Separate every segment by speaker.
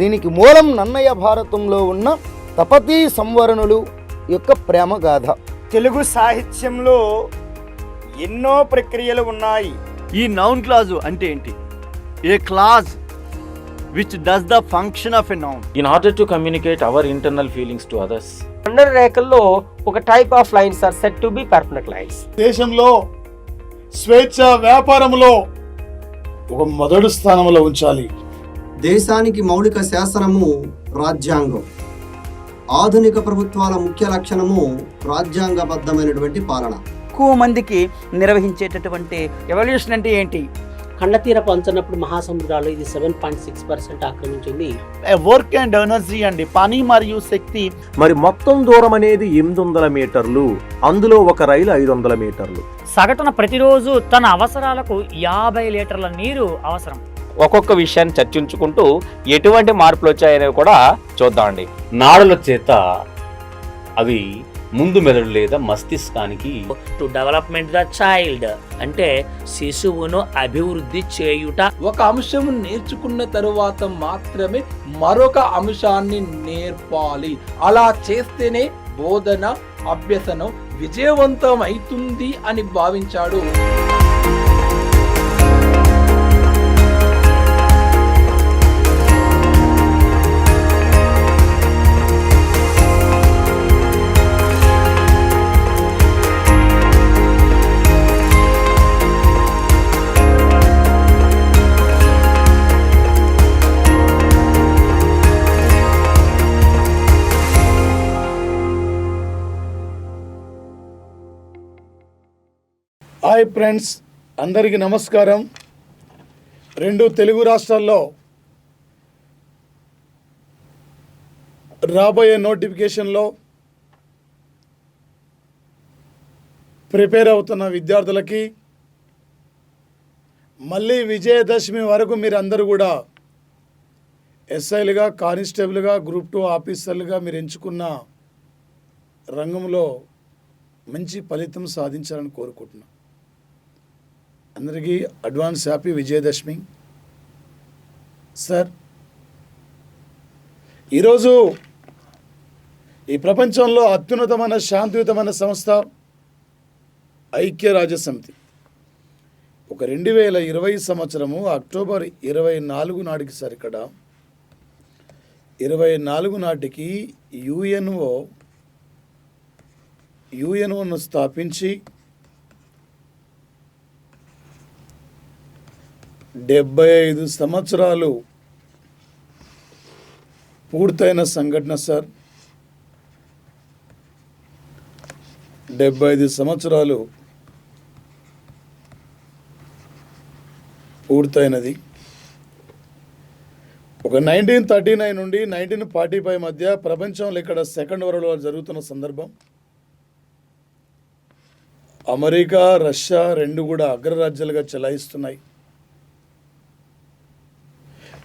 Speaker 1: దీనికి మూలం నన్నయ్య భారతంలో ఉన్న తపతీ సంవరణులు యొక్క ప్రేమ గాథ.
Speaker 2: తెలుగు సాహిత్యంలో ఎన్నో ప్రక్రియలు ఉన్నాయి.
Speaker 3: ఈ నౌన్ క్లాజు అంటే ఏంటి? ఏ clause which does the function of a noun
Speaker 4: in order to communicate our internal feelings to others.
Speaker 5: ఖండన రేఖల్లో ఒక type of lines are set to be permanent lines.
Speaker 6: దేశంలో స్వేచ్ఛ వ్యాపారంలో ఒక మొదటి స్థానంలో ఉంచాలి.
Speaker 7: దేశానికి మౌలిక శాసనము రాజ్యాంగం. ఆధునిక ప్రభుత్వాల ముఖ్య లక్షణము రాజ్యాంగబద్ధమైనటువంటి పాలన.
Speaker 8: ఎక్కువ మందికి నిర్వహించేటటువంటి ఎవల్యూషన్ అంటే ఏంటి?
Speaker 9: ఖండతీర పంచినప్పుడు మహాసముద్రాలు ఇది 7.6% ఆక్రమించింది.
Speaker 3: వర్క్ అండ్ ఎనర్జీ అండి, పని మరియు శక్తి.
Speaker 10: మరి మొత్తం దూరం అనేది 800 మీటర్లు, అందులో ఒక రైలు 500 మీటర్లు.
Speaker 11: సగటున ప్రతిరోజు తన అవసరాలకు 50 లీటర్ల నీరు అవసరం.
Speaker 4: ఒక్కొక్క విషయాన్ని చర్చించుకుంటూ ఎటువంటి మార్పులు వచ్చాయనేవి కూడా చూద్దామండి.
Speaker 12: నాడుల చేత అవి ముందు మెదడు లేదా మస్తిష్కానికి
Speaker 9: టు డెవలప్మెంట్ ద చైల్డ్ అంటే శిశువును అభివృద్ధి చేయుట.
Speaker 13: ఒక అంశం నేర్చుకున్న తరువాత మాత్రమే మరొక అంశాన్ని నేర్పాలి. అలా చేస్తేనే బోధన అభ్యసనం విజయవంతం అవుతుంది అని భావించాడు.
Speaker 6: హాయ్ ఫ్రెండ్స్, అందరికీ నమస్కారం. 2 తెలుగు రాష్ట్రాల్లో రాబోయే నోటిఫికేషన్లో ప్రిపేర్ అవుతున్న విద్యార్థులకి మళ్ళీ విజయదశమి వరకు మీరు అందరూ కూడా ఎస్ఐలుగా, కానిస్టేబుల్గా, గ్రూప్ 2 ఆఫీసర్లుగా మీరు ఎంచుకున్న రంగంలో మంచి ఫలితం సాధించాలని కోరుకుంటున్నాను. అందరికీ అడ్వాన్స్ హ్యాపీ విజయదశమి. సార్, ఈరోజు ఈ ప్రపంచంలో అత్యున్నతమైన శాంతియుతమైన సంస్థ ఐక్యరాజ్యసమితి ఒక 2020 సంవత్సరము అక్టోబర్ 24 నాటికి సార్, ఇక్కడ 24 నాటికి యుఎన్ఓను స్థాపించి 75 సంవత్సరాలు పూర్తయిన సంఘటన సార్. 75 సంవత్సరాలు పూర్తయినది. ఒక 1939 నుండి 1945 మధ్య ప్రపంచంలో ఇక్కడ సెకండ్ వరల్డ్ వార్ జరుగుతున్న సందర్భం. అమెరికా, రష్యా రెండు కూడా అగ్రరాజ్యాలుగా చెలాయిస్తున్నాయి.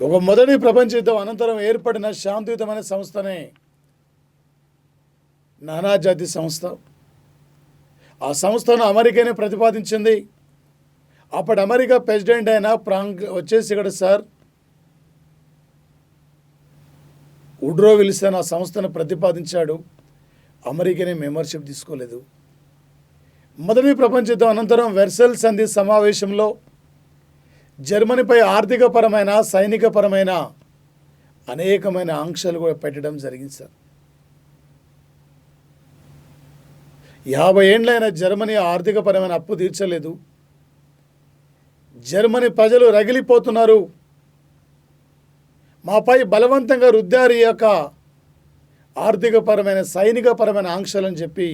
Speaker 6: ఒక మొదటి ప్రపంచ యుద్ధం అనంతరం ఏర్పడిన శాంతియుతమైన సంస్థనే నానాజాతి సంస్థ. ఆ సంస్థను అమెరికానే ప్రతిపాదించింది. అప్పుడు అమెరికా ప్రెసిడెంట్ అయిన వచ్చేసి ఇక్కడ సార్ వుడ్రో విల్సన్ ఆ సంస్థను ప్రతిపాదించాడు. అమెరికానే మెంబర్షిప్ తీసుకోలేదు. మొదటి ప్రపంచ యుద్ధం అనంతరం వెర్సల్ సంధి సమావేశంలో జర్మనీపై ఆర్థికపరమైన, సైనికపరమైన అనేకమైన ఆంక్షలు కూడా పెట్టడం జరిగింది సార్. 50 ఏళ్ళైన జర్మనీ ఆర్థికపరమైన అప్పు తీర్చలేదు. జర్మనీ ప్రజలు రగిలిపోతున్నారు, మాపై బలవంతంగా రుద్దారు ఈ యొక్క ఆర్థికపరమైన, సైనికపరమైన ఆంక్షలని చెప్పి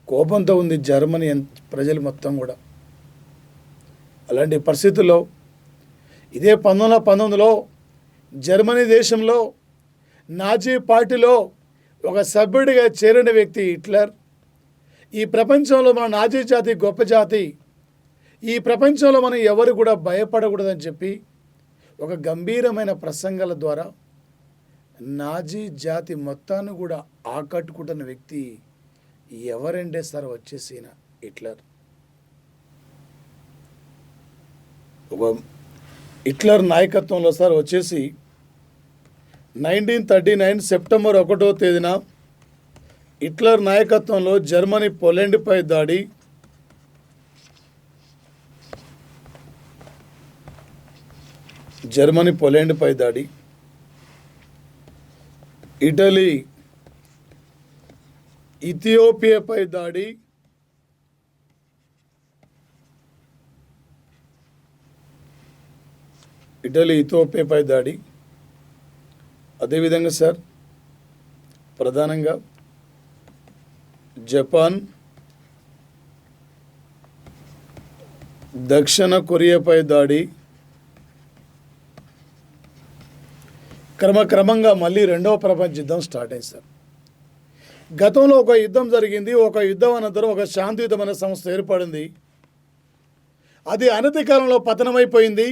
Speaker 6: కోపంతో ఉంది జర్మనీ ప్రజలు మొత్తం కూడా. అలాంటి పరిస్థితుల్లో ఇదే 1919లో జర్మనీ దేశంలో నాజీ పార్టీలో ఒక సభ్యుడిగా చేరిన వ్యక్తి హిట్లర్, ఈ ప్రపంచంలో మన నాజీ జాతి గొప్ప జాతి, ఈ ప్రపంచంలో మనం ఎవరు కూడా భయపడకూడదని చెప్పి ఒక గంభీరమైన ప్రసంగాల ద్వారా నాజీ జాతి మొత్తాన్ని కూడా ఆకట్టుకుంటున్న వ్యక్తి ఎవరంటే సార్ వచ్చేసిన హిట్లర్. ఒక హిట్లర్ నాయకత్వంలో సార్ వచ్చేసి 1939 సెప్టెంబర్ 1వ తేదీన హిట్లర్ నాయకత్వంలో జర్మనీ పోలాండ్పై దాడి, ఇటలీ ఇథియోపియాపై దాడి, అదేవిధంగా సార్ ప్రధానంగా జపాన్, దక్షిణ కొరియాపై దాడి, క్రమక్రమంగా మళ్ళీ రెండవ ప్రపంచ యుద్ధం స్టార్ట్ అయింది సార్. గతంలో ఒక యుద్ధం జరిగింది, ఒక యుద్ధం అనంతరం ఒక శాంతియుతమైన సంస్థ ఏర్పడింది, అది అనతి కాలంలో పతనమైపోయింది.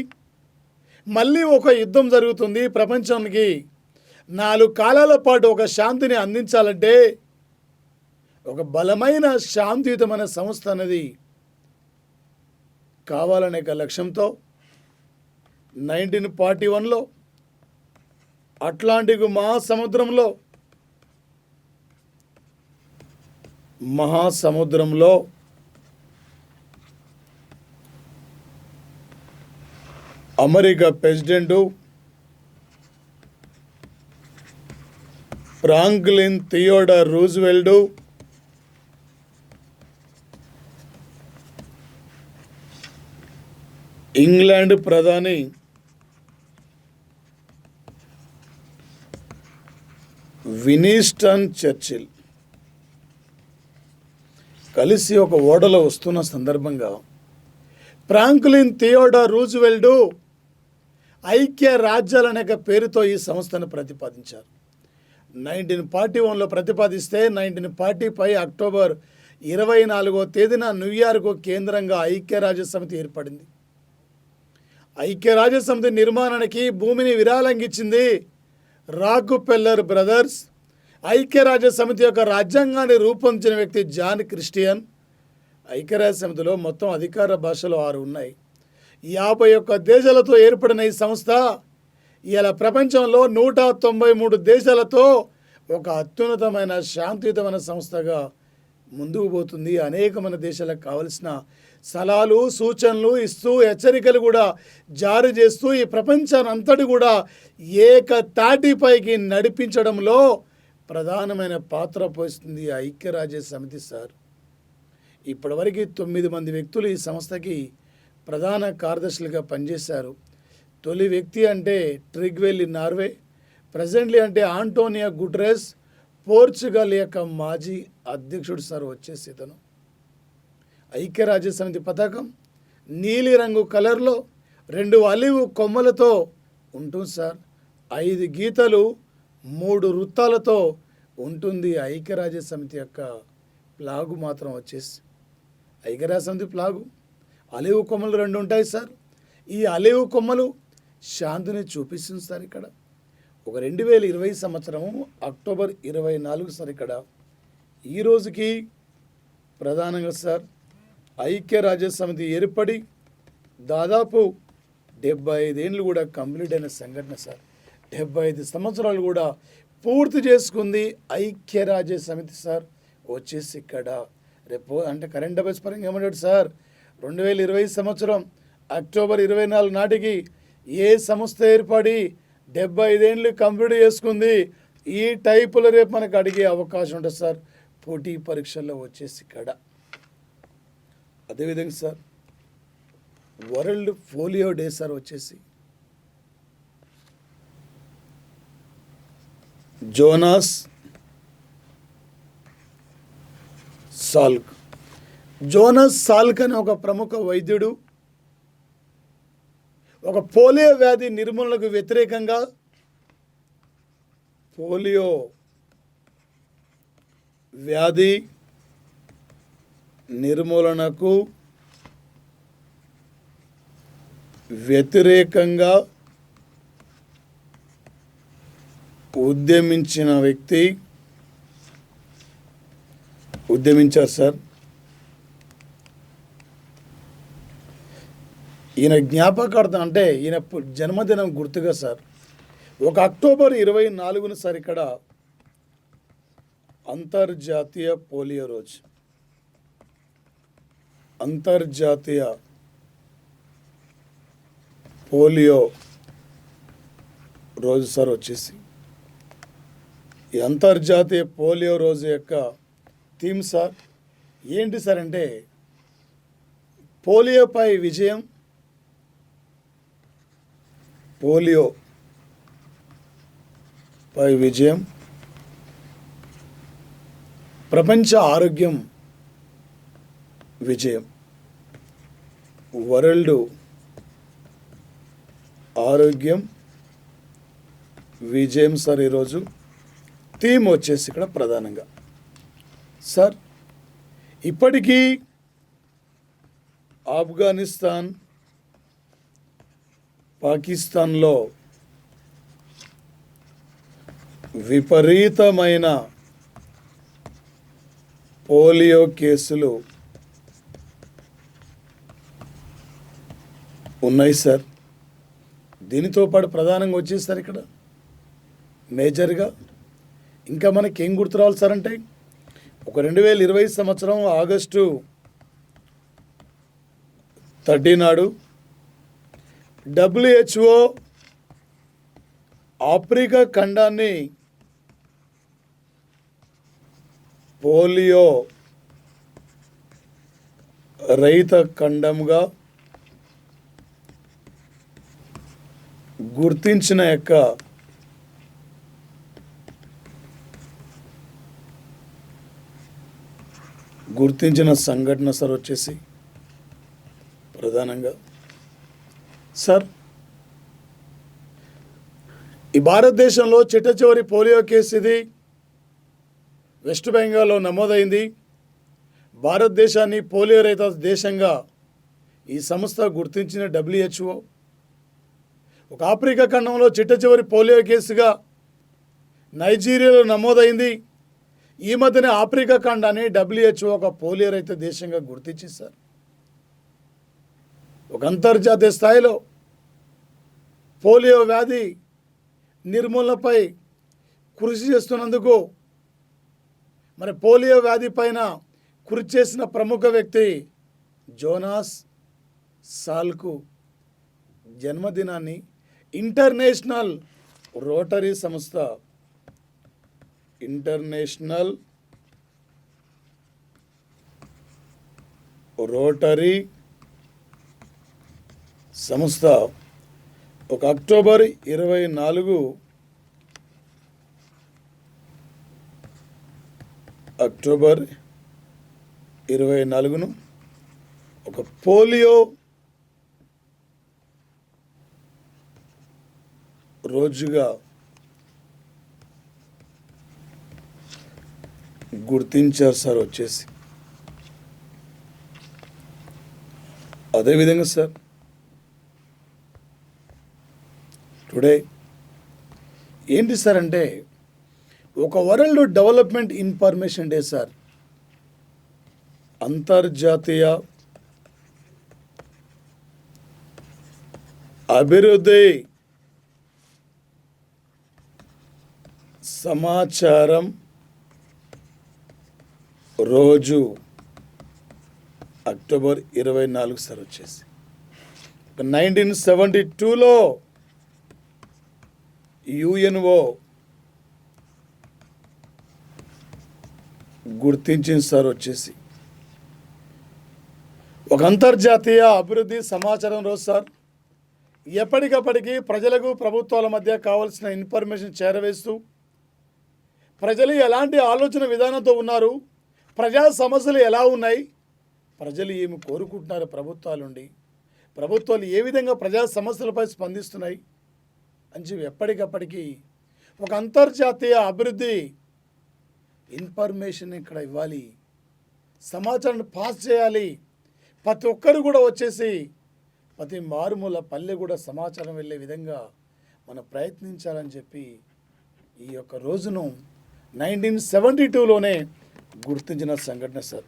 Speaker 6: మళ్ళీ ఒక యుద్ధం జరుగుతుంది. ప్రపంచానికి 4 కాలాల పాటు ఒక శాంతిని అందించాలంటే ఒక బలమైన శాంతియుతమైన సంస్థ అనేది కావాలనే లక్ష్యంతో 1941లో అట్లాంటిక్ మహాసముద్రంలో America president Franklin Theodore Roosevelt, England ప్రధాని విన్స్టన్ చర్చిల్ కలిసి ఒక ఓడలో వస్తున్న సందర్భంగా ఫ్రాంక్లిన్ థియోడర్ రూజ్వెల్ట్ ఐక్య రాజ్యాలు అనే పేరుతో ఈ సంస్థను ప్రతిపాదించారు. 1941లో ప్రతిపాదిస్తే 1945 అక్టోబర్ 24వ తేదీన న్యూయార్క్ కేంద్రంగా ఐక్యరాజ్య సమితి ఏర్పడింది. ఐక్యరాజ్య సమితి నిర్మాణానికి భూమిని విరాళంగిచ్చింది రాక్ఫెల్లర్ బ్రదర్స్. ఐక్యరాజ్య సమితి యొక్క రాజ్యాంగాన్ని రూపొందించిన వ్యక్తి జాన్ క్రిస్టియన్. ఐక్యరాజ్య సమితిలో మొత్తం అధికార భాషలు 6 ఉన్నాయి. 51 దేశాలతో ఏర్పడిన ఈ సంస్థ ఇలా ప్రపంచంలో 193 దేశాలతో ఒక అత్యున్నతమైన శాంతియుతమైన సంస్థగా ముందుకు పోతుంది. అనేకమైన దేశాలకు కావలసిన సలహాలు సూచనలు ఇస్తూ హెచ్చరికలు కూడా జారీ చేస్తూ ఈ ప్రపంచాన్ని అంతటి కూడా ఏకతాటిపైకి నడిపించడంలో ప్రధానమైన పాత్ర పోషిస్తుంది ఐక్యరాజ్య సమితి సార్. ఇప్పటివరకు 9 మంది వ్యక్తులు ఈ సంస్థకి ప్రధాన కార్యదర్శులుగా పనిచేశారు. తొలి వ్యక్తి అంటే ట్రిగ్వెల్ నార్వే, ప్రజెంట్లీ అంటే ఆంటోనియో గుటెరస్ పోర్చుగల్ యొక్క మాజీ అధ్యక్షుడు సార్. వచ్చేసి ఇతను ఐక్యరాజ్య సమితి పతాకం నీలి రంగు కలర్లో 2 ఆలివ్ కొమ్మలతో ఉంటుంది సార్. 5 గీతలు 3 వృత్తాలతో ఉంటుంది. ఐక్యరాజ్య సమితి యొక్క ఫ్లాగు మాత్రం వచ్చేసి ఐక్యరాజ్య సమితి ఫ్లాగు ఆలివ్ కొమ్మలు 2 ఉంటాయి సార్. ఈ ఆలివ్ కొమ్మలు శాంతిని చూపిస్తుంది సార్. ఇక్కడ ఒక 2020 సంవత్సరం అక్టోబర్ 24 సార్. ఇక్కడ ఈ రోజుకి ప్రధానంగా సార్ ఐక్యరాజ్య సమితి ఏర్పడి దాదాపు 75 ఏళ్ళు కూడా కంప్లీట్ అయిన సంఘటన సార్. 75 సంవత్సరాలు కూడా పూర్తి చేసుకుంది ఐక్యరాజ్య సమితి సార్. వచ్చేసి ఇక్కడ రేపు అంటే కరెంట్ అఫైర్స్ పరంగా ఏమంటాడు సార్, 2020 సంవత్సరం అక్టోబర్ 24 నాటికి ఏ సంస్థ ఏర్పడి 75 ఏళ్ళు కంప్లీట్ చేసుకుంది, ఈ టైపులో రేపు మనకు అడిగే అవకాశం ఉంటుంది సార్ పోటీ పరీక్షల్లో. వచ్చేసి ఇక్కడ అదేవిధంగా sir world polio day sir. వచ్చేసి జోనాస్ సాల్క్ అనే ఒక ప్రముఖ వైద్యుడు ఒక పోలియో వ్యాధి నిర్మూలనకు వ్యతిరేకంగా పోలియో వ్యాధి నిర్మూలనకు వ్యతిరేకంగా ఉద్యమించారు సార్. ఈయన జ్ఞాపకార్థం అంటే ఈయన జన్మదినం గుర్తుగా సార్ ఒక అక్టోబర్ 24న సార్ ఇక్కడ అంతర్జాతీయ పోలియో రోజు. అంతర్జాతీయ పోలియో రోజు సార్ వచ్చేసి ఈ అంతర్జాతీయ పోలియో రోజు యొక్క థీమ్ సార్ ఏంటి సార్ అంటే పోలియోపై విజయం, పోలియోపై విజయం, ప్రపంచ ఆరోగ్యం విజయం, వరల్డ్ ఆరోగ్యం విజయం సార్. ఈరోజు థీమ్ వచ్చేసి ఇక్కడ ప్రధానంగా సార్ ఇప్పటికీ ఆఫ్ఘనిస్తాన్, పాకిస్తాన్లో విపరీతమైన పోలియో కేసులు ఉన్నాయి సార్. దీనితో పాటు ప్రధానంగా వచ్చేసారు ఇక్కడ మేజర్గా ఇంకా మనకి ఏం గుర్తు రావాలి సార్ అంటే ఒక 2020 సంవత్సరం ఆగస్టు 30 నాడు WHO ఆఫ్రికా ఖండాన్ని పోలియో రహిత ఖండంగా గుర్తించిన సంఘటన సార్ వచ్చేసి ప్రధానంగా సార్ ఈ భారతదేశంలో చిట్టచివరి పోలియో కేసు ఇది వెస్ట్ బెంగాల్లో నమోదైంది. భారతదేశాన్ని పోలియో రహిత దేశంగా ఈ సంస్థ గుర్తించిన WHO ఒక ఆఫ్రికా ఖండంలో చిట్టచివరి పోలియో కేసుగా నైజీరియాలో నమోదైంది. ఈ మధ్యనే ఆఫ్రికా ఖండాన్ని WHO ఒక పోలియో రహిత దేశంగా గుర్తించింది సార్. ఒక అంతర్జాతీయ స్థాయిలో పోలియో వ్యాధి నిర్మూలనపై కృషి చేస్తున్నందుకు మరి పోలియో వ్యాధి పైన కృషి చేసిన ప్రముఖ వ్యక్తి జోనాస్ సాల్కు జన్మదినాన్ని ఇంటర్నేషనల్ రోటరీ సంస్థ ఒక అక్టోబర్ 24ను ఒక పోలియో రోజుగా గుర్తించారు సార్ వచ్చేసి. అదేవిధంగా సార్ టుడే ఏంటి సార్ అంటే ఒక world development information day sir. అంతర్జాతీయ అభివృద్ధి సమాచారం రోజు అక్టోబర్ 24 సార్ వచ్చేసి 1972లో UNO గుర్తించింది సార్ వచ్చేసి. ఒక అంతర్జాతీయ అభివృద్ధి సమాచారం రోజు సార్. ఎప్పటికప్పటికీ ప్రజలకు ప్రభుత్వాల మధ్య కావాల్సిన ఇన్ఫర్మేషన్ చేరవేస్తూ ప్రజలు ఎలాంటి ఆలోచన విధానంతో ఉన్నారు, ప్రజా సమస్యలు ఎలా ఉన్నాయి, ప్రజలు ఏమి కోరుకుంటున్నారు ప్రభుత్వాల నుండి, ప్రభుత్వాలు ఏ విధంగా ప్రజా సమస్యలపై స్పందిస్తున్నాయి అని చెప్పి ఎప్పటికప్పటికీ ఒక అంతర్జాతీయ అభివృద్ధి ఇన్ఫర్మేషన్ ఇక్కడ ఇవ్వాలి, సమాచారాన్ని పాస్ చేయాలి. ప్రతి ఒక్కరు కూడా వచ్చేసి ప్రతి మారుమూల పల్లె కూడా సమాచారం వెళ్ళే విధంగా మనం ప్రయత్నించాలని చెప్పి ఈ యొక్క రోజును 1972లోనే గుర్తించిన సంఘటన సార్.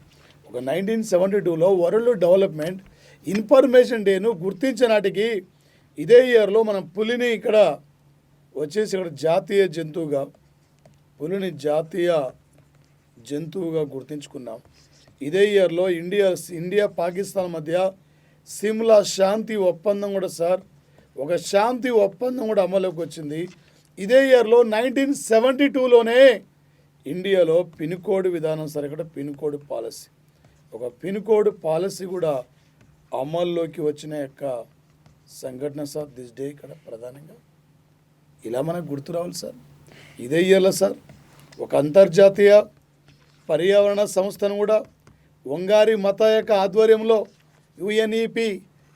Speaker 6: ఒక 1972లో వరల్డ్ డెవలప్మెంట్ ఇన్ఫర్మేషన్ డేను గుర్తించే నాటికి ఇదే ఇయర్లో మనం పులిని ఇక్కడ వచ్చేసి ఇక్కడ జాతీయ జంతువుగా పులిని జాతీయ జంతువుగా గుర్తించుకున్నాం. ఇదే ఇయర్లో ఇండియా పాకిస్తాన్ మధ్య సిమ్లా శాంతి ఒప్పందం కూడా సార్ ఒక శాంతి ఒప్పందం కూడా అమలులోకి వచ్చింది. ఇదే ఇయర్లో 1972లోనే ఇండియాలో పిన్ కోడ్ విధానం సార్ ఇక్కడ పిన్ కోడ్ పాలసీ ఒక పిన్ కోడ్ పాలసీ కూడా అమల్లోకి వచ్చిన యొక్క సంఘటన సార్ దిస్ డే ఇక్కడ ప్రధానంగా ఇలా మనకు గుర్తు రావాలి సార్. ఇదే ఇయర్లో సార్ ఒక అంతర్జాతీయ పర్యావరణ సంస్థను కూడా వంగారి మత యొక్క ఆధ్వర్యంలో యుఎన్ఈపి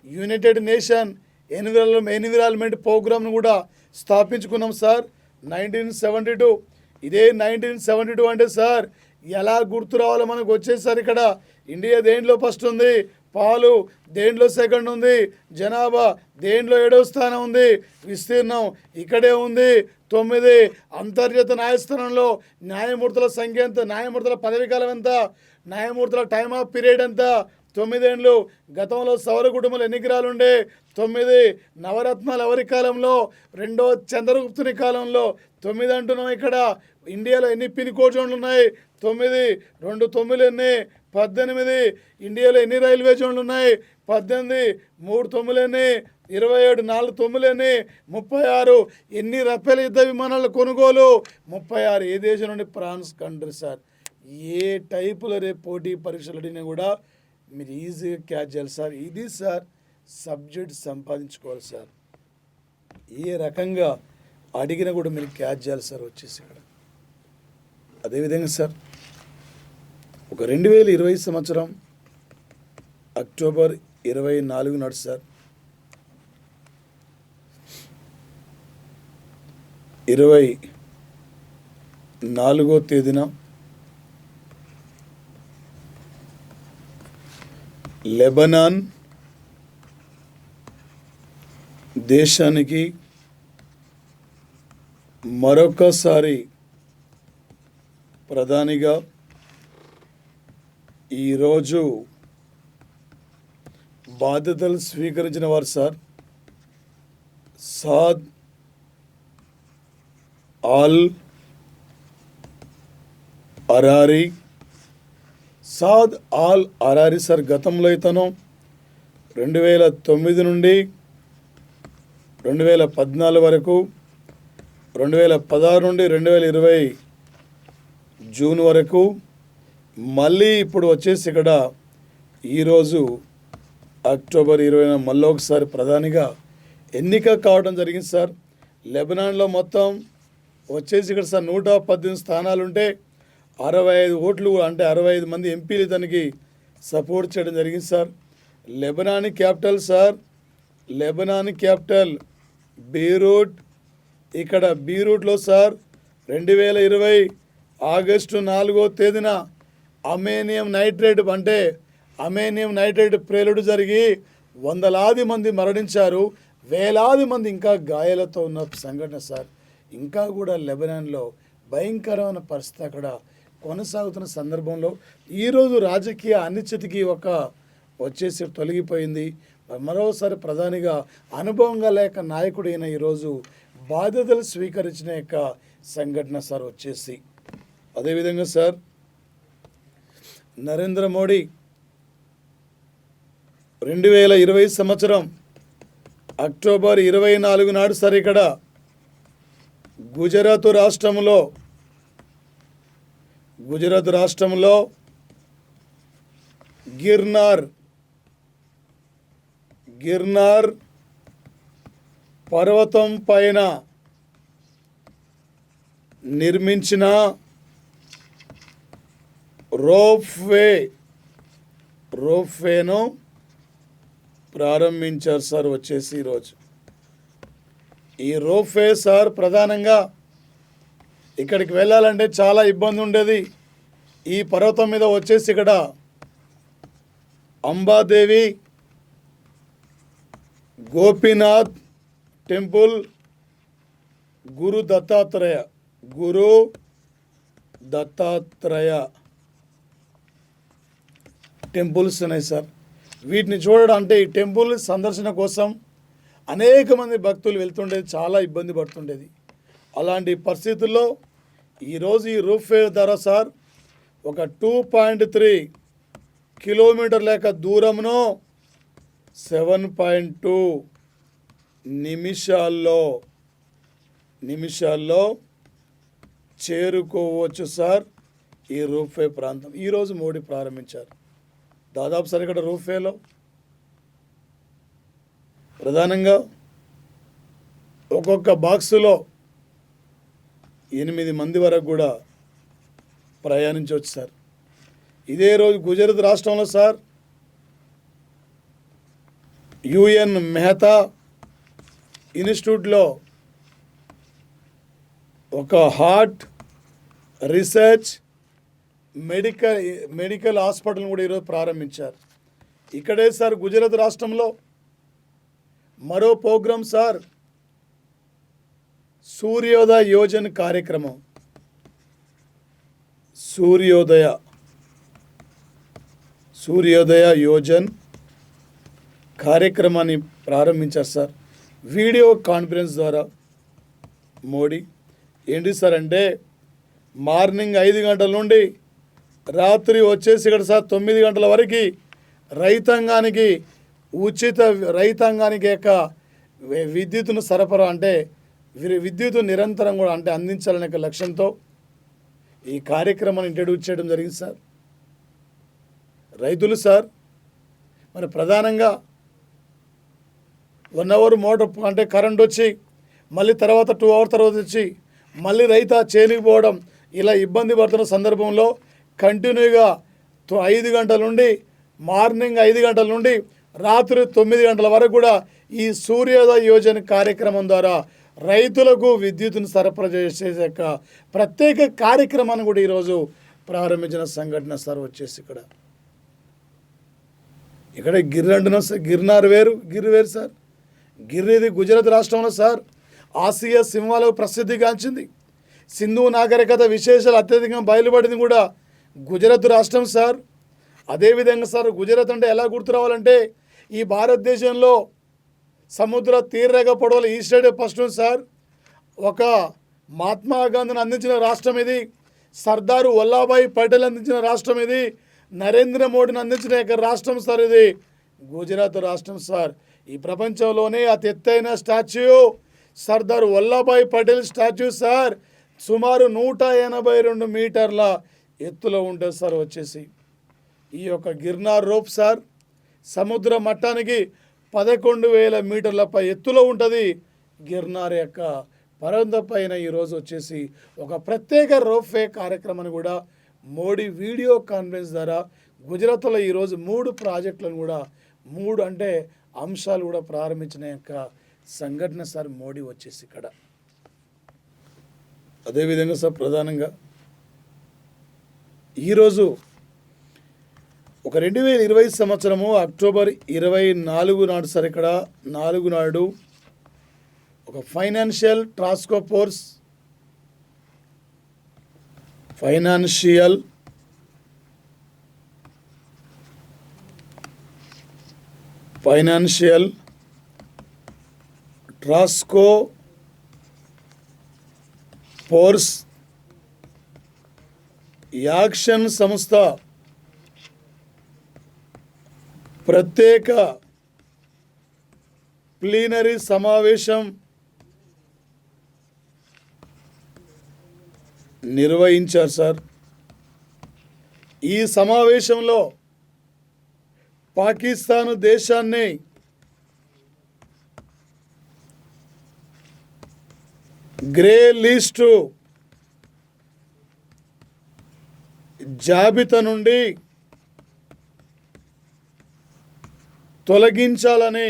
Speaker 6: యునైటెడ్ నేషన్ ఎన్విరాన్మెంట్ ప్రోగ్రామ్ను కూడా స్థాపించుకున్నాం సార్ 1972. ఇదే 1972 అంటే సార్ ఎలా గుర్తు రావాలో మనకు వచ్చేసారి ఇక్కడ ఇండియా దేంట్లో ఫస్ట్ ఉంది, పాలు దేంట్లో సెకండ్ ఉంది, జనాభా దేంట్లో 7వ స్థానం ఉంది, విస్తీర్ణం ఇక్కడే ఉంది 9, అంతర్జాతీయ న్యాయస్థానంలో న్యాయమూర్తుల సంఖ్య ఎంత, న్యాయమూర్తుల పదవీ కాలం ఎంత, న్యాయమూర్తుల టైమ్ ఆఫ్ పీరియడ్ ఎంత 9 ఏళ్ళు. గతంలో సౌర కుటుంబాలు ఎన్ని గ్రహాలు ఉండే 9, నవరత్నాలు ఎవరి కాలంలో, రెండో చంద్రగుప్తుని కాలంలో 9 అంటున్నాం. ఇక్కడ ఇండియాలో ఎన్ని పిన్ కోడ్ జోన్లు ఉన్నాయి 9, 2 9 ఎన్ని 18, ఇండియాలో ఎన్ని రైల్వే జోన్లు ఉన్నాయి 18, 3 9 ఎన్ని 27, 4 9 ఎన్ని 36, ఎన్ని రఫేల్ యుద్ధ విమానాల కొనుగోలు 36, ఏ దేశం నుండి ఫ్రాన్స్ కంట్రీ సార్. ఏ టైపులో రేపు పోటీ పరీక్షలు అడిగినా కూడా మీరు ఈజీగా క్యాచ్ చేయాలి సార్. ఇది సార్ సబ్జెక్ట్ సంపాదించుకోవాలి సార్. ఏ రకంగా అడిగినా కూడా మీరు క్యాచ్ చేయాలి సార్ వచ్చేసి ఇక్కడ. అదేవిధంగా సార్ ఒక 2020 సంవత్సరం అక్టోబర్ 24 నాడు సార్ 24వ తేదీన లెబనాన్ దేశానికి మరొకసారి ప్రధానిగా ఈరోజు బాధ్యతలు స్వీకరించిన వారు sir Saad al Arari. Saad al Arari sir గతంలో ఇతను 2009 నుండి 2014 వరకు, 2016 నుండి 2020 జూన్ వరకు, మళ్ళీ ఇప్పుడు వచ్చేసి ఇక్కడ ఈరోజు అక్టోబర్ 20 మళ్ళీ ఒకసారి ప్రధానిగా ఎన్నిక కావడం జరిగింది సార్. లెబనాన్లో మొత్తం వచ్చేసి ఇక్కడ సార్ 118 స్థానాలుంటే 65 ఓట్లు అంటే 65 మంది ఎంపీలు ఇతనికి సపోర్ట్ చేయడం జరిగింది sir. Lebanon capital sir, Lebanon capital Beirut. ఇక్కడ బీరూట్లో సార్ 2020 ఆగస్టు 4వ తేదీన అమోనియం నైట్రేట్ అంటే అమోనియం నైట్రేట్ ప్రేలుడు జరిగి వందలాది మంది మరణించారు, వేలాది మంది ఇంకా గాయాలతో ఉన్న సంఘటన సార్. ఇంకా కూడా లెబనాన్లో భయంకరమైన పరిస్థితి అక్కడ కొనసాగుతున్న సందర్భంలో ఈరోజు రాజకీయ అనిశ్చితికి ఒక వచ్చేసి తొలగిపోయింది. మరోసారి ప్రధానిగా అనుభవంగా లేక నాయకుడైన ఈరోజు బాధ్యతలు స్వీకరించిన యొక్క సంఘటన సార్ వచ్చేసి. అదేవిధంగా సార్ నరేంద్ర మోడీ 2020 సంవత్సరం అక్టోబర్ 24 నాడు సార్ ఇక్కడ గుజరాత్ రాష్ట్రంలో గిర్నార్ పర్వతం పైన నిర్మించిన రోప్వేను ప్రారంభించారు సార్ వచ్చేసి ఈరోజు. ఈ రోప్వే సార్ ప్రధానంగా ఇక్కడికి వెళ్ళాలంటే చాలా ఇబ్బంది ఉండేది. ఈ పర్వతం మీద వచ్చేసి ఇక్కడ అంబాదేవి, గోపీనాథ్ టెంపుల్, గురు దత్తాత్రేయ టెంపుల్స్ ఉన్నాయి సార్. వీటిని చూడడం అంటే ఈ టెంపుల్ సందర్శన కోసం అనేక మంది భక్తులు వెళ్తుండేది, చాలా ఇబ్బంది పడుతుండేది. అలాంటి పరిస్థితుల్లో ఈరోజు ఈ రూఫ్వే ధర సార్ ఒక 2.3 కిలోమీటర్ లేక దూరంలో 7.2 నిమిషాల్లో చేరుకోవచ్చు సార్ ఈ రూఫ్వే ప్రాంతం. ఈరోజు మోడీ ప్రారంభించారు. దాదాపు సార్ ఇక్కడ రూఫ్వేలో ప్రధానంగా ఒక్కొక్క బాక్సులో 8 మంది వరకు కూడా ప్రయాణించవచ్చు సార్. ఇదే రోజు గుజరాత్ రాష్ట్రంలో సార్ యుఎన్ మెహతా ఇన్స్టిట్యూట్లో ఒక హార్ట్ రీసెర్చ్ మెడికల్ హాస్పిటల్ని కూడా ఈరోజు ప్రారంభించారు. ఇక్కడే సార్ గుజరాత్ రాష్ట్రంలో మరో ప్రోగ్రాం సార్ సూర్యోదయ యోజన కార్యక్రమం. సూర్యోదయ యోజన్ కార్యక్రమాన్ని ప్రారంభించారు సార్ వీడియో కాన్ఫరెన్స్ ద్వారా మోడీ. ఏంటి సార్ అంటే మార్నింగ్ 5 గంటల నుండి రాత్రి వచ్చేసి ఇక్కడ సార్ 9 గంటల వరకు రైతాంగానికి యొక్క విద్యుత్తును సరఫరా అంటే విద్యుత్ నిరంతరం కూడా అంటే అందించాలనే లక్ష్యంతో ఈ కార్యక్రమాన్ని ఇంట్రడ్యూస్ చేయడం జరిగింది సార్. రైతులు సార్ మరి ప్రధానంగా 1 అవర్ మోటార్ అంటే కరెంట్ వచ్చి మళ్ళీ తర్వాత 2 అవర్ తర్వాత వచ్చి మళ్ళీ రైతు చేనికి పోవడం ఇలా ఇబ్బంది పడుతున్న సందర్భంలో కంటిన్యూగా 5 గంటల నుండి మార్నింగ్ 5 గంటల నుండి రాత్రి 9 గంటల వరకు కూడా ఈ సూర్యోదయ యోజన కార్యక్రమం ద్వారా రైతులకు విద్యుత్తును సరఫరా చేసే యొక్క ప్రత్యేక కార్యక్రమాన్ని కూడా ఈరోజు ప్రారంభించిన సంఘటన సార్. వచ్చేసి ఇక్కడ గిర్ అంటున్నాం సార్, గిర్ వేరు సార్. గిర్ ఇది గుజరాత్ రాష్ట్రంలో సార్ ఆసియా సింహాలకు ప్రసిద్ధిగాంచింది. సింధు నాగరికత విశేషాలు అత్యధికంగా బయలుపడింది కూడా గుజరాత్ రాష్ట్రం సార్. అదేవిధంగా సార్ గుజరాత్ అంటే ఎలా గుర్తు రావాలంటే ఈ భారతదేశంలో సముద్ర తీరరేఖ పొడవుల ఈ సైడ్ ఫస్ట్ సార్ ఒక మహాత్మా గాంధీని అందించిన రాష్ట్రం ఇది, సర్దారు వల్లభాయ్ పటేల్ అందించిన రాష్ట్రం ఇది, నరేంద్ర మోడీని అందించిన యొక్క రాష్ట్రం సార్ ఇది గుజరాత్ రాష్ట్రం సార్. ఈ ప్రపంచంలోనే అతి ఎత్తైన statue Sardar Vallabhbhai Patel statue sir సుమారు 182 మీటర్ల ఎత్తులో ఉంటుంది సార్. వచ్చేసి ఈ యొక్క గిర్నార్ రోప్ సార్ సముద్ర మట్టానికి 11,000 మీటర్ల పై ఎత్తులో ఉంటుంది. గిర్నార్ యొక్క పర్వతం పైన ఈరోజు వచ్చేసి ఒక ప్రత్యేక రోప్వే కార్యక్రమాన్ని కూడా మోడీ వీడియో కాన్ఫరెన్స్ ద్వారా గుజరాత్లో ఈరోజు 3 ప్రాజెక్టులను కూడా 3 అంటే అంశాలు కూడా ప్రారంభించిన యొక్క సంఘటన సార్ మోడీ వచ్చేసి ఇక్కడ. అదేవిధంగా సార్ ప్రధానంగా ఈరోజు ఒక 2020 సంవత్సరము అక్టోబర్ 24 నాడు సార్ ఇక్కడ 4 నాడు ఒక ఫైనాన్షియల్ టాస్క్ ఫోర్స్ యాక్షన్ సంస్థ ప్రత్యేక ప్లీనరీ సమావేశం నిర్వహించారు సార్. ఈ సమావేశంలో పాకిస్తాన్ దేశాన్ని గ్రే లిస్టు జాబితా నుండి తొలగించాలని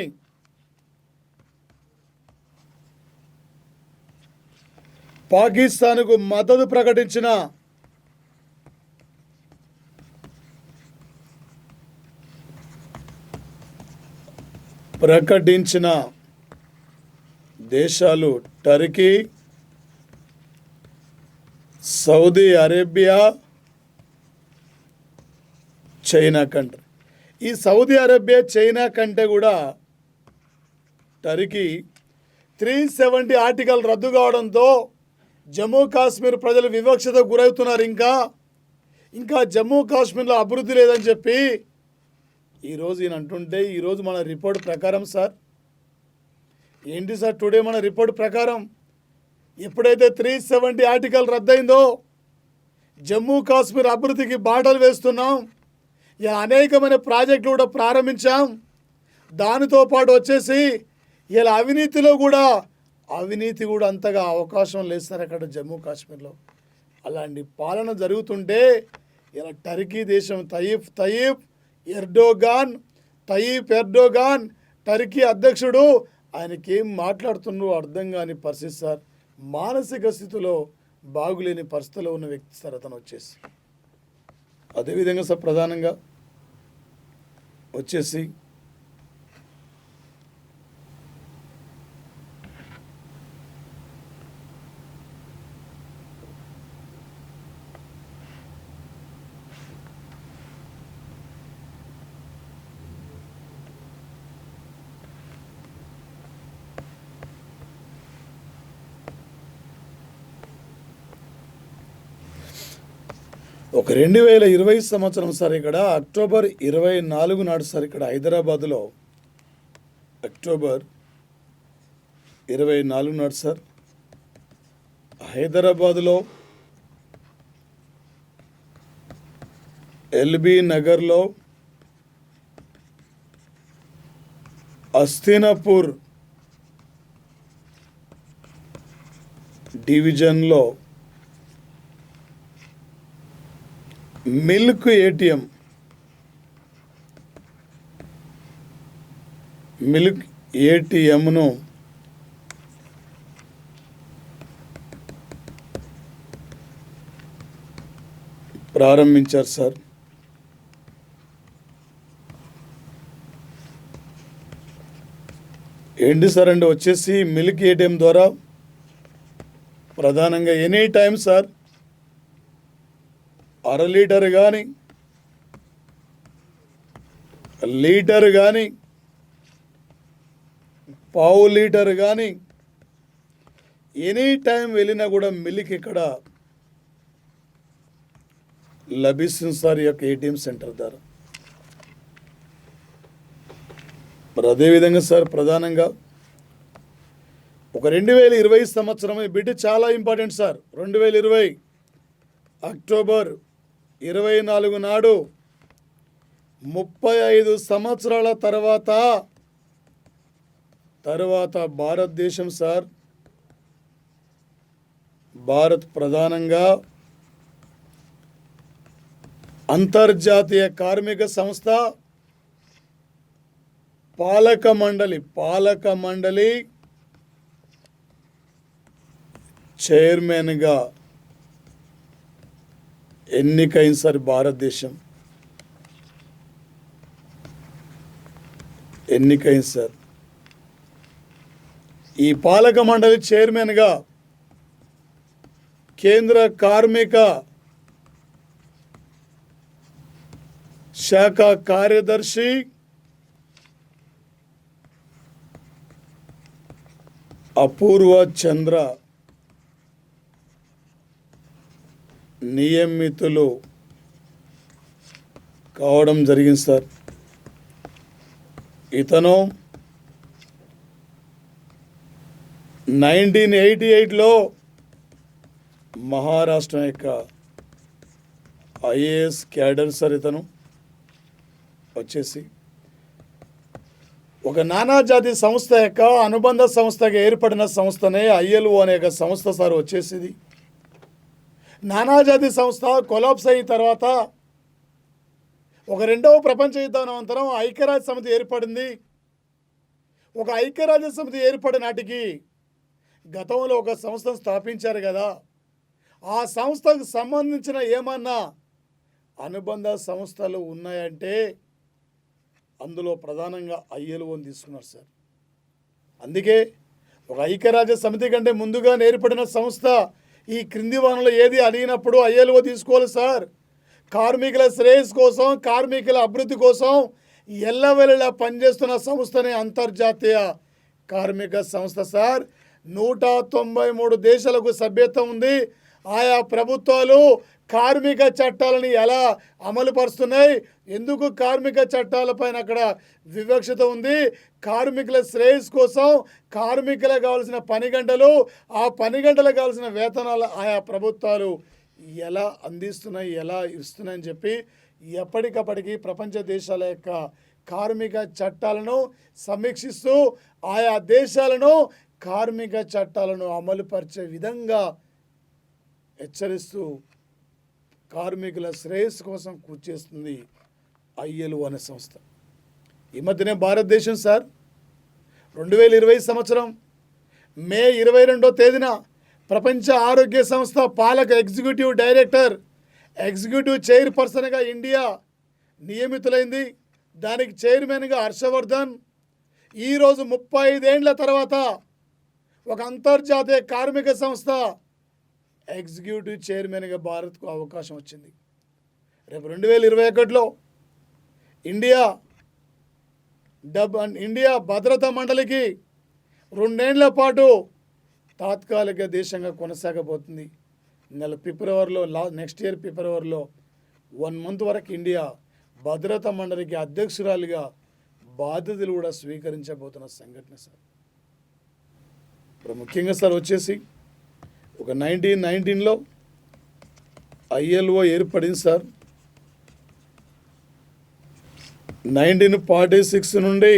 Speaker 6: పాకిస్తాన్కు మద్దతు ప్రకటించిన దేశాలు Turkey, Saudi Arabia, China country. ఈ సౌదీ అరేబియా, చైనా కంటే కూడా టర్కీ 370 ఆర్టికల్ రద్దు కావడంతో జమ్మూ కాశ్మీర్ ప్రజలు వివక్షతకు గురవుతున్నారు. ఇంకా జమ్మూ కాశ్మీర్లో అభివృద్ధి లేదని చెప్పి ఈరోజు ఈయన అంటుంటే, ఈరోజు మన రిపోర్ట్ ప్రకారం సార్ ఏంటి సార్, టుడే మన రిపోర్ట్ ప్రకారం ఎప్పుడైతే 370 ఆర్టికల్ రద్దయిందో జమ్మూ కాశ్మీర్ అభివృద్ధికి బాటలు వేస్తున్నాం. ఇలా అనేకమైన ప్రాజెక్టులు కూడా ప్రారంభించాం. దానితో పాటు వచ్చేసి ఇలా అవినీతి కూడా అంతగా అవకాశం లేదు సార్ అక్కడ జమ్మూ కాశ్మీర్లో. అలాంటి పాలన జరుగుతుంటే ఇలా టర్కీ దేశం తయ్యిప్ ఎర్డోగాన్ టర్కీ అధ్యక్షుడు ఆయనకి ఏం మాట్లాడుతుండో అర్థం కాని పరిస్థితి సార్. మానసిక స్థితిలో బాగులేని పరిస్థితిలో ఉన్న వ్యక్తి సార్ అతను వచ్చేసి. అదేవిధంగా సార్ ప్రధానంగా వచ్చేసి ఒక 2020 సంవత్సరం సార్ ఇక్కడ అక్టోబర్ 24 నాడు సార్ ఇక్కడ హైదరాబాదులో అక్టోబర్ 24 నాడు సార్ హైదరాబాదులో ఎల్బీ నగర్లో అస్థినాపూర్ డివిజన్లో మిల్క్ ఏటీఎంను ప్రారంభించారు సార్. ఏంటి సార్ అంటే వచ్చేసి మిల్క్ ఏటీఎం ద్వారా ప్రధానంగా ఎనీ టైం సార్ 1/2 లీటర్ కానీ లీటర్ కానీ 1/2 లీటర్ కానీ ఎనీ టైం వెళ్ళినా కూడా మిల్క్ ఇక్కడ లభిస్తుంది సార్ ఈ యొక్క ఏటీఎం సెంటర్ ద్వారా. మరి అదేవిధంగా సార్ ప్రధానంగా ఒక 2020 సంవత్సరం ఈ బిడ్డ చాలా ఇంపార్టెంట్ సార్. 2020 అక్టోబర్ 24 నాడు 35 సంవత్సరాల తర్వాత భారతదేశం సార్ భారత్ ప్రధానంగా అంతర్జాతీయ కార్మిక సంస్థ పాలక మండలి చైర్మన్గా ఎన్నికైంది సార్. భారతదేశం ఎన్నికైంది సార్. ఈ పాలక మండలి చైర్మన్గా కేంద్ర కార్మిక శాఖ కార్యదర్శి అపూర్వ చంద్ర నియమితులు కావడం జరిగింది సార్. ఇతను 1988లో మహారాష్ట్ర యొక్క ఐఏఎస్ క్యాడర్ సార్. ఇతను వచ్చేసి ఒక నానాజాతి సంస్థ యొక్క అనుబంధ సంస్థగా ఏర్పడిన సంస్థనే ILO అనే ఒక సంస్థ సార్. వచ్చేసి నానాజాతి సంస్థ కొలాప్స్ అయిన తర్వాత ఒక 2వ ప్రపంచ యుద్ధం అనంతరం ఐక్యరాజ్య సమితి ఏర్పడింది. ఒక ఐక్యరాజ్య సమితి ఏర్పడిన నాటికి గతంలో ఒక సంస్థను స్థాపించారు కదా, ఆ సంస్థకు సంబంధించిన ఏమన్నా అనుబంధ సంస్థలు ఉన్నాయంటే అందులో ప్రధానంగా ILOని తీసుకున్నారు సార్. అందుకే ఒక ఐక్యరాజ్య సమితి కంటే ముందుగా ఏర్పడిన సంస్థ ఈ క్రింది వనరులు ఏది అడిగినప్పుడు ILO తీసుకోవాలి సార్. కార్మికుల శ్రేయస్సు కోసం, కార్మికుల అభివృద్ధి కోసం ఎల్లవెల్లలా పనిచేస్తున్న సంస్థనే అంతర్జాతీయ కార్మిక సంస్థ సార్. 193 దేశాలకు సభ్యత్వం ఉంది. ఆయా ప్రభుత్వాలు కార్మిక చట్టాలను ఎలా అమలు పరుస్తున్నాయి, ఎందుకు కార్మిక చట్టాలపైన అక్కడ వివక్షత ఉంది, కార్మికుల శ్రేయస్ కోసం కార్మికులకు కావాల్సిన పని గంటలు, ఆ పని గంటలకు కావాల్సిన వేతనాలు ఆయా ప్రభుత్వాలు ఎలా అందిస్తున్నాయి, ఎలా ఇస్తున్నాయని చెప్పి ఎప్పటికప్పటికి ప్రపంచ దేశాల యొక్క కార్మిక చట్టాలను సమీక్షిస్తూ ఆయా దేశాలను కార్మిక చట్టాలను అమలుపరిచే విధంగా హెచ్చరిస్తూ కార్మికుల శ్రేయస్సు కోసం కృషి చేస్తుంది ILO అనే సంస్థ. ఈ మధ్యనే భారతదేశం సార్ 2020 సంవత్సరం మే 22వ తేదీన ప్రపంచ ఆరోగ్య సంస్థ పాలక ఎగ్జిక్యూటివ్ డైరెక్టర్, ఎగ్జిక్యూటివ్ చైర్పర్సన్గా ఇండియా నియమితులైంది. దానికి చైర్మన్గా హర్షవర్ధన్. ఈరోజు 35 ఏండ్ల తర్వాత ఒక అంతర్జాతీయ కార్మిక సంస్థ ఎగ్జిక్యూటివ్ చైర్మన్గా భారత్కు అవకాశం వచ్చింది. రేపు 2021లో ఇండియా భద్రతా మండలికి 2 ఏండ్ల పాటు తాత్కాలిక దేశంగా కొనసాగబోతుంది. ఫిబ్రవరిలో నెక్స్ట్ ఇయర్ ఫిబ్రవరిలో 1 మంత్ వరకు ఇండియా భద్రతా మండలికి అధ్యక్షురాలిగా బాధ్యతలు కూడా స్వీకరించబోతున్న సంఘటన సార్. ఇప్పుడు ముఖ్యంగా సార్ వచ్చేసి ఒక 1919లో ILO ఏర్పడింది సార్. 1946 నుండి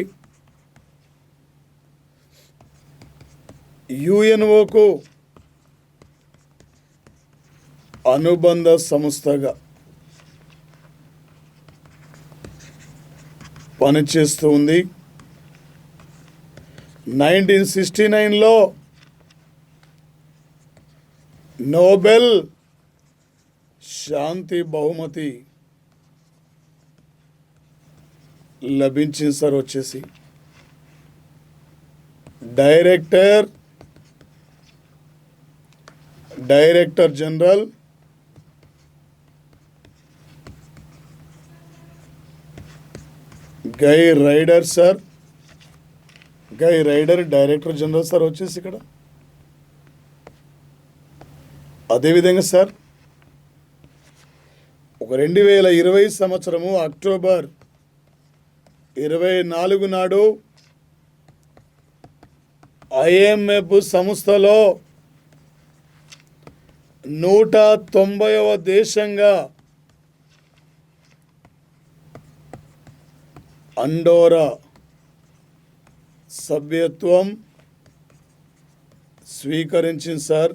Speaker 6: UNOకు అనుబంధ సంస్థగా పనిచేస్తూ ఉంది. 1969లో నోబెల్ శాంతి బహుమతి లభించింది సార్. వచ్చేసి director general Guy Ryder sir, director general sir వచ్చేసి ఇక్కడ. అదేవిధంగా సార్ ఒక 2020 సంవత్సరము అక్టోబర్ 24 నాడు IMF సంస్థలో 190వ దేశంగా అండోరా సభ్యత్వం స్వీకరించింది సార్.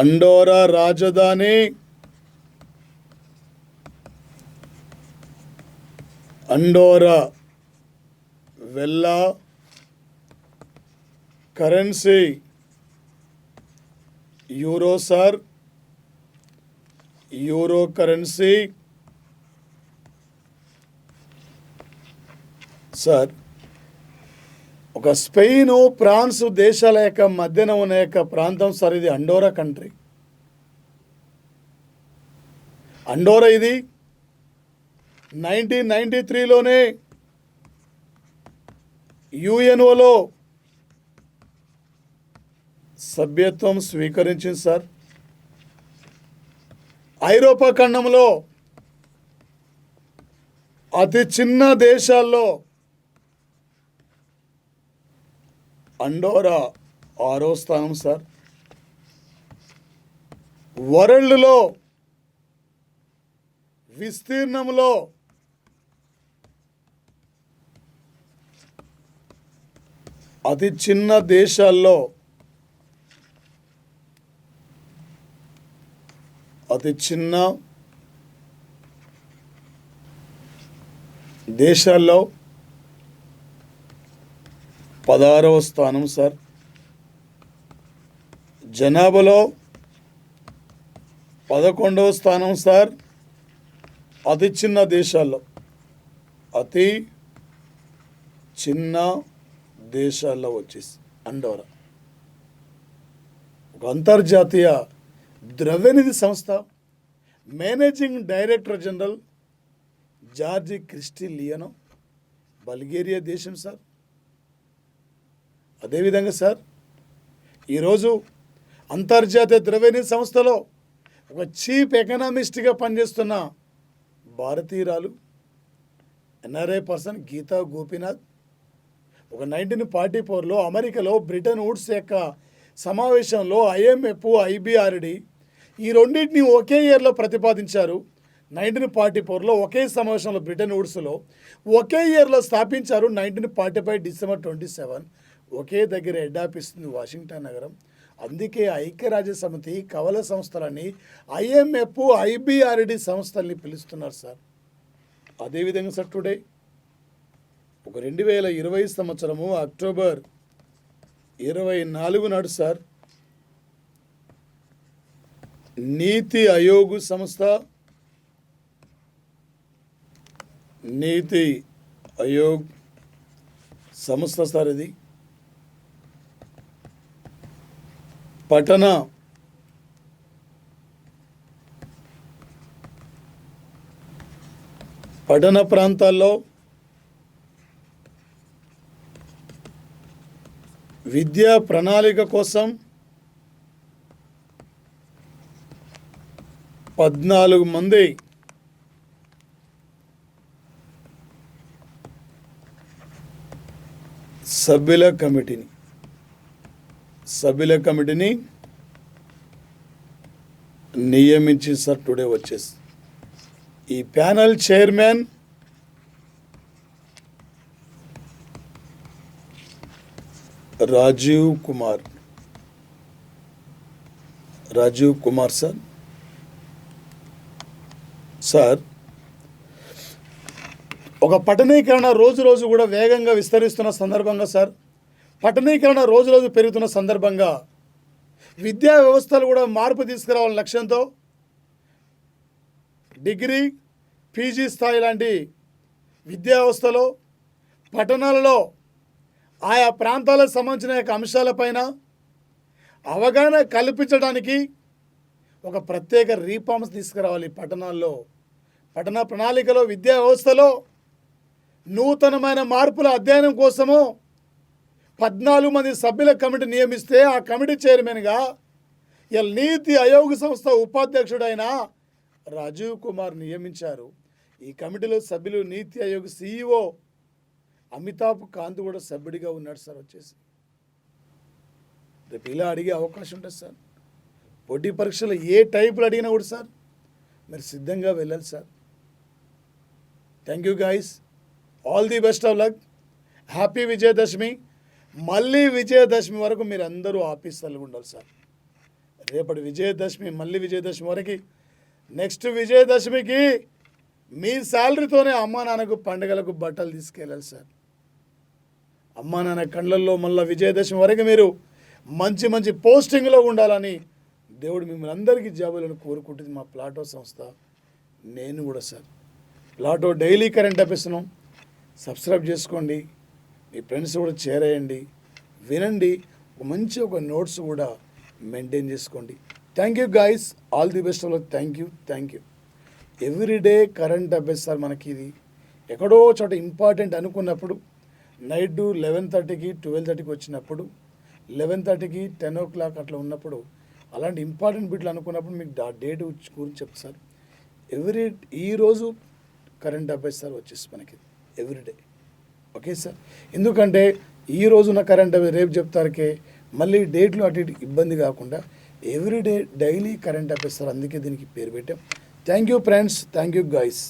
Speaker 6: అండోరా రాజధాని Andorra, Vella, currency euro sir, euro currency sir. ఒక స్పెయిన్, ఫ్రాన్స్ దేశాల యొక్క మధ్యన ఉన్న యొక్క ప్రాంతం సార్ ఇది అండోరా కంట్రీ. అండోరా ఇది 1993లోనే UNOలో సభ్యత్వం స్వీకరించింది సార్. ఐరోపా ఖండంలో అతి చిన్న దేశాల్లో అండోరా 6వ స్థానం సార్. వరల్డ్లో విస్తీర్ణంలో అతి చిన్న దేశాల్లో అతి చిన్న దేశాల్లో 16వ స్థానం సార్. జనాభాలో 11వ స్థానం సార్. అతి చిన్న దేశాల్లో, అతి చిన్న దేశాల్లో వచ్చేసి అండోరా ఒక అంతర్జాతీయ ద్రవ్యనిధి సంస్థ. Managing director general Georgi Kristaliano, Bulgaria దేశం సార్. అదేవిధంగా సార్ ఈరోజు అంతర్జాతీయ ద్రవ్యనిధి సంస్థలో ఒక చీఫ్ ఎకనామిస్ట్గా పనిచేస్తున్న భారతీయురాలు ఎన్ఆర్ఐ పర్సన్ గీతా గోపీనాథ్ ఒక 1944లో అమెరికాలో బ్రిటన్ వుడ్స్ యొక్క సమావేశంలో IMF, IBRD ఈ రెండింటిని ఒకే ఇయర్లో ప్రతిపాదించారు. 1944లో ఒకే సమావేశంలో బ్రిటన్ వుడ్స్లో ఒకే ఇయర్లో స్థాపించారు. 1945 డిసెంబర్ 27 ఒకే దగ్గర హెడ్ ఆఫీస్ ఉంది వాషింగ్టన్ నగరం. అందుకే ఐక్యరాజ్య సమితి కవల సంస్థలని IMF, IBRD సంస్థల్ని పిలుస్తున్నారు సార్. అదేవిధంగా సార్ టుడే ఒక 2020 సంవత్సరము అక్టోబర్ 24 నాడు సార్ నీతి ఆయోగ్ సంస్థ, నీతి ఆయోగ్ సంస్థ సార్ ఇది పట్టణ ప్రాంతాల్లో విద్యా ప్రణాళిక కోసం 14 మంది సభ్యుల కమిటీని నియమించి సార్ టుడే వచ్చేసి ఈ panel chairman Rajiv Kumar sir ఒక పట్టణీకరణ రోజు కూడా వేగంగా విస్తరిస్తున్న సందర్భంగా సార్ పట్టణీకరణ రోజు పెరుగుతున్న సందర్భంగా విద్యా వ్యవస్థలు కూడా మార్పు తీసుకురావాలనే లక్ష్యంతో డిగ్రీ, PG స్థాయి లాంటి విద్యా వ్యవస్థలో పట్టణాలలో ఆయా ప్రాంతాలకు సంబంధించిన యొక్క అంశాలపైన అవగాహన కల్పించడానికి ఒక ప్రత్యేక రీఫార్మ్స్ తీసుకురావాలి. పట్టణాల్లో పట్టణ ప్రణాళికలో విద్యా వ్యవస్థలో నూతనమైన మార్పుల అధ్యయనం కోసము 14 మంది సభ్యుల కమిటీ నియమిస్తే ఆ కమిటీ చైర్మన్గా నీతి ఆయోగ్ సంస్థ ఉపాధ్యక్షుడైన రాజీవ్ కుమార్ నియమించారు. ఈ కమిటీలో సభ్యులు నీతి ఆయోగ్ CEO అమితాబ్ కాంత్ కూడా సభ్యుడిగా ఉన్నాడు సార్. వచ్చేసి రేపు ఇలా అడిగే అవకాశం ఉంటుంది సార్. పోటీ పరీక్షలు ఏ టైపులు అడిగినా కూడా సార్ మీరు సిద్ధంగా వెళ్ళాలి sir. Thank you guys, all the best of luck, happy Vijayadashami. మళ్ళీ విజయదశమి వరకు మీరు అందరూ ఆఫీసర్లు ఉండాలి సార్. రేపటి విజయదశమి మళ్ళీ విజయదశమి వరకు, నెక్స్ట్ విజయదశమికి మీ శాలరీతోనే అమ్మా నాన్నకు పండుగలకు బట్టలు తీసుకెళ్ళాలి సార్. అమ్మా నాన్న కళ్ళల్లో మళ్ళీ విజయదశమి వరకు మీరు మంచి పోస్టింగ్లో ఉండాలని దేవుడు మిమ్మల్ని అందరికీ జాబులను కోరుకుంటుంది మా ప్లాటో సంస్థ. నేను కూడా సార్ ప్లాటో డైలీ కరెంట్ అఫైర్స్ను సబ్స్క్రైబ్ చేసుకోండి, మీ ఫ్రెండ్స్ కూడా చేరేయండి, వినండి, ఒక నోట్స్ కూడా మెయింటైన్ చేసుకోండి. Thank you guys, all the best. Thank you. Everyday current affairs sir. మనకి ఇది ఎక్కడో చోట ఇంపార్టెంట్ అనుకున్నప్పుడు నైట్ 11:30కి 12:30కి వచ్చినప్పుడు, 11:30కి 10 o'clock అట్లా ఉన్నప్పుడు, అలాంటి ఇంపార్టెంట్ బిట్లు అనుకున్నప్పుడు మీకు డేట్ గురించి చెప్తా సార్. ఈరోజు కరెంట్ అఫైర్స్ సార్ వచ్చేసి మనకి ఎవ్రీడే. ఓకే సార్, ఎందుకంటే ఈ రోజున కరెంట్ అఫైర్స్ రేపు చెప్తారకే మళ్ళీ డేట్లు అటు ఇటు ఇబ్బంది కాకుండా everyday daily current affairs sir. అందుకే దీనికి పేరు పెట్టాం. Thank you friends, thank you guys.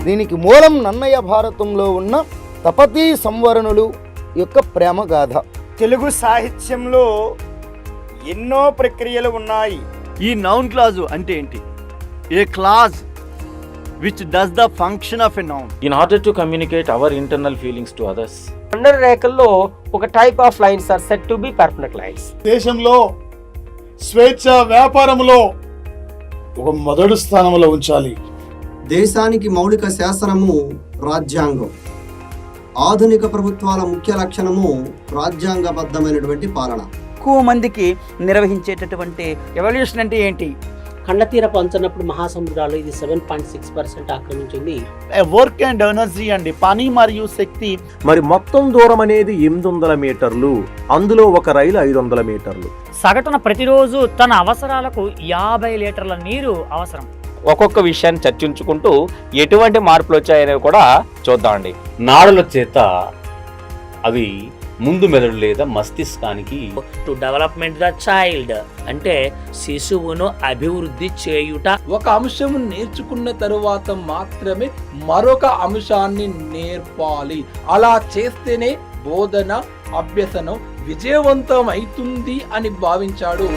Speaker 1: దీనికి మూలం నన్నయ్య భారతంలో ఉన్న తపతీ సంవరణులు యొక్క ప్రేమ గాథ.
Speaker 2: తెలుగు సాహిత్యంలో ఎన్నో ప్రక్రియలు ఉన్నాయి.
Speaker 3: ఈ నౌన్ క్లాజు అంటే ఏంటి? ఏ clause which does the function of a noun.
Speaker 4: In order to communicate our internal feelings to others.
Speaker 5: ఖండన రేఖల్లో ఒక type of lines are set to be permanent lines.
Speaker 6: దేశంలో స్వేచ్ఛ వ్యాపారంలో ఒక మొదటి స్థానంలో ఉంచాలి.
Speaker 7: దేశానికి మౌలిక శాసనము రాజ్యాంగం. ఆధునిక ప్రభుత్వాల ముఖ్య లక్షణము రాజ్యాంగబద్ధమైనటువంటి పాలన.
Speaker 8: ఎక్కువ మందికి నిర్వహించేటటువంటి ఎవల్యూషన్ అంటే ఏంటి?
Speaker 9: ఖండతీర పంచినప్పుడు మహాసముద్రాలు ఇది 7.6% ఆక్రమించింది.
Speaker 3: వర్క్ అండ్ ఎనర్జీ అండి, పని మరియు శక్తి.
Speaker 10: మరి మొత్తం దూరం అనేది 800 మీటర్లు, అందులో ఒక రైలు 500 మీటర్లు.
Speaker 11: సగటున ప్రతిరోజు తన అవసరాలకు 50 లీటర్ల నీరు అవసరం.
Speaker 4: ఒక్కొక్క విషయాన్ని చర్చించుకుంటూ ఎటువంటి మార్పులు వచ్చాయనేవి కూడా చూద్దామండి.
Speaker 12: నాడుల చేత అవి ముందు మెదడు లేదా మస్తిష్కానికి
Speaker 9: టు డెవలప్మెంట్ ద చైల్డ్ అంటే శిశువును అభివృద్ధి చేయుట.
Speaker 13: ఒక అంశము నేర్చుకున్న తరువాత మాత్రమే మరొక అంశాన్ని నేర్పాలి. అలా చేస్తేనే బోధన అభ్యసనం విజయవంతం అవుతుంది అని భావించాడు.